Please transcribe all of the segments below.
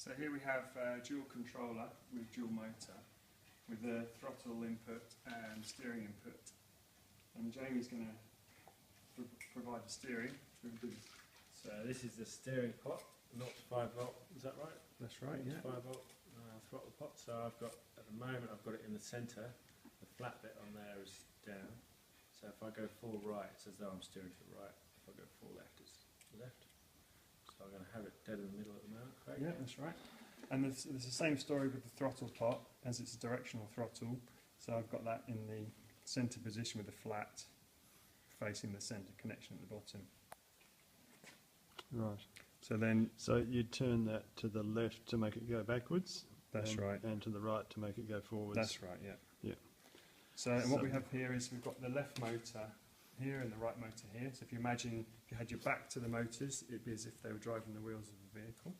So here we have a dual controller with dual motor, with the throttle input and steering input. And Jamie's going to provide the steering. So this is the steering pot, 0 to 5 volt, is that right? That's right, 0 yeah. to 5 volt throttle pot. So I've got, at the moment I've got it in the centre, the flat bit on there is down. So if I go full right, it's as though I'm steering to the right. If I go full left, it's left. So I'm going to have it dead in the middle at the moment, correct? Yeah, that's right. And there's the same story with the throttle pot, as it's a directional throttle. So I've got that in the centre position with the flat facing the centre connection at the bottom. Right. So you turn that to the left to make it go backwards. That's right. And to the right to make it go forwards. That's right, yeah. Yeah. So what we have here is we've got the left motor here and the right motor here. So if you imagine if you had your back to the motors, it'd be as if they were driving the wheels of the vehicle.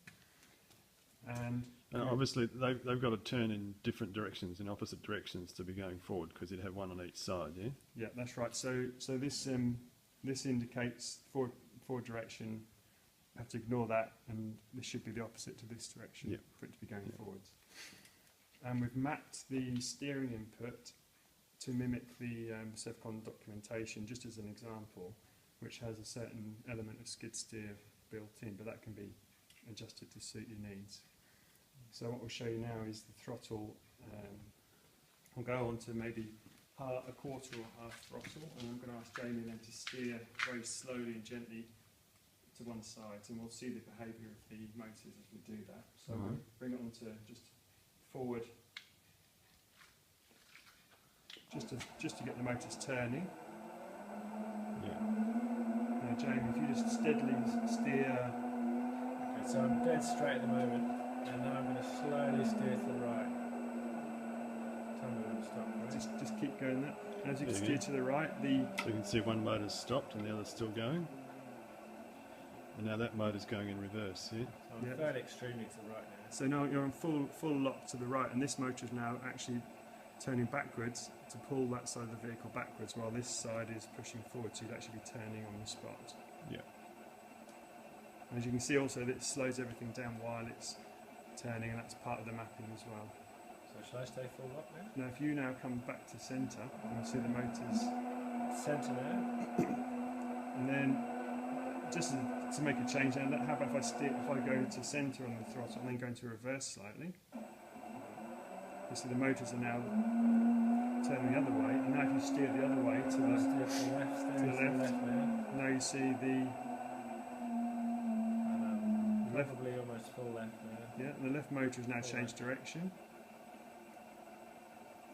And obviously they've got to turn in different directions, in opposite directions to be going forward, because you'd have one on each side, yeah? yeah, that's right. So this indicates forward direction. You have to ignore that, and this should be the opposite to this direction Yeah. for it to be going forwards. And we've mapped the steering input to mimic the Sevcon documentation, just as an example, which has a certain element of skid steer built in, but that can be adjusted to suit your needs. So what we'll show you now is the throttle. We'll go on to maybe a quarter or half throttle, and I'm going to ask Jamie then to steer very slowly and gently to one side, and we'll see the behaviour of the motors as we do that. So we'll bring it on to just forward, just to get the motors turning. Yeah. Now Jamie, if you just steadily steer. Okay, so I'm dead straight at the moment, and now I'm going to slowly steer to the right. Tell me when to stop, right? Just keep going that. And as you can Yeah, steer yeah. to the right, So you can see one motor's stopped and the other's still going. And now that motor's going in reverse, yeah? So I'm Yeah. fairly extremely to the right now. so now you're on full lock to the right, and this motor is now actually turning backwards to pull that side of the vehicle backwards, while this side is pushing forward, so you'd actually be turning on the spot. Yeah. And as you can see also, that it slows everything down while it's turning, and that's part of the mapping as well. So shall I stay full lock now? Now if you now come back to centre, you'll see the motors, Centre now. and then just to make a change, and how about if I go to centre on the throttle and then go into reverse slightly. You see the motors are now turning the other way, and now if you steer the other way to Steer the, to the left, steering to the left now. now you see the left, Probably almost full left now. yeah, the left motor has now changed direction,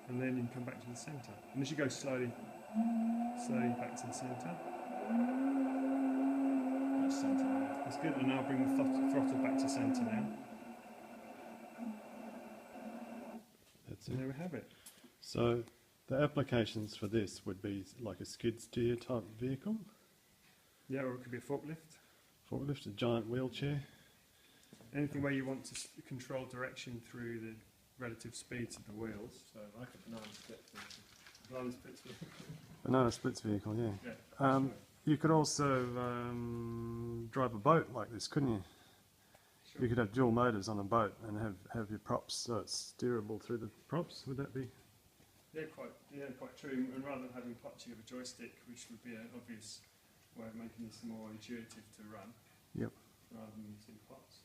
and then you can come back to the centre. And as you go slowly back to the centre. That's centre now. That's good, and now bring the throttle back to centre now. That's And it. there we have it. So the applications for this would be like a skid steer type vehicle, Yeah, or it could be a forklift. forklift, a giant wheelchair. Anything where you want to control direction through the relative speeds of the wheels. So like a banana split vehicle. Banana splits vehicle. Banana splits vehicle, yeah. Yeah. You could also drive a boat like this, couldn't you? Sure. You could have dual motors on a boat and have your props so it's steerable through the props. Would that be? Yeah, quite true. And rather than having clutching of a joystick, which would be an obvious way of making this more intuitive to run, Yep. rather than using plots.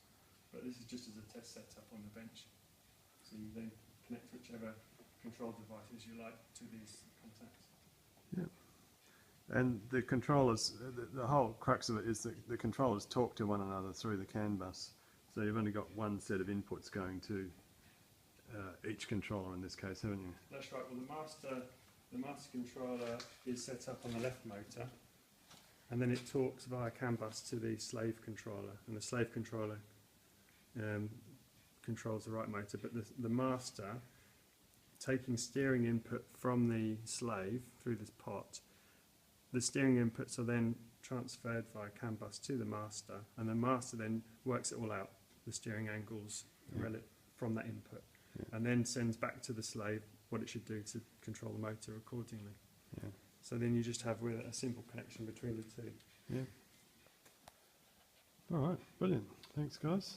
But this is just as a test setup on the bench. So you then connect whichever control devices you like to these contacts. And the controllers, the whole crux of it is that the controllers talk to one another through the CAN bus. So you've only got one set of inputs going to each controller in this case, haven't you? That's right. Well, the master controller is set up on the left motor, and then it talks via CAN bus to the slave controller, and the slave controller controls the right motor. But the master, taking steering input from the slave through this pot, the steering inputs are then transferred via CAN bus to the master, and the master then works it all out, the steering angles from that input, and then sends back to the slave what it should do to control the motor accordingly. Yeah. So then you just have a simple connection between the two. Yeah. All right, brilliant. Thanks, guys.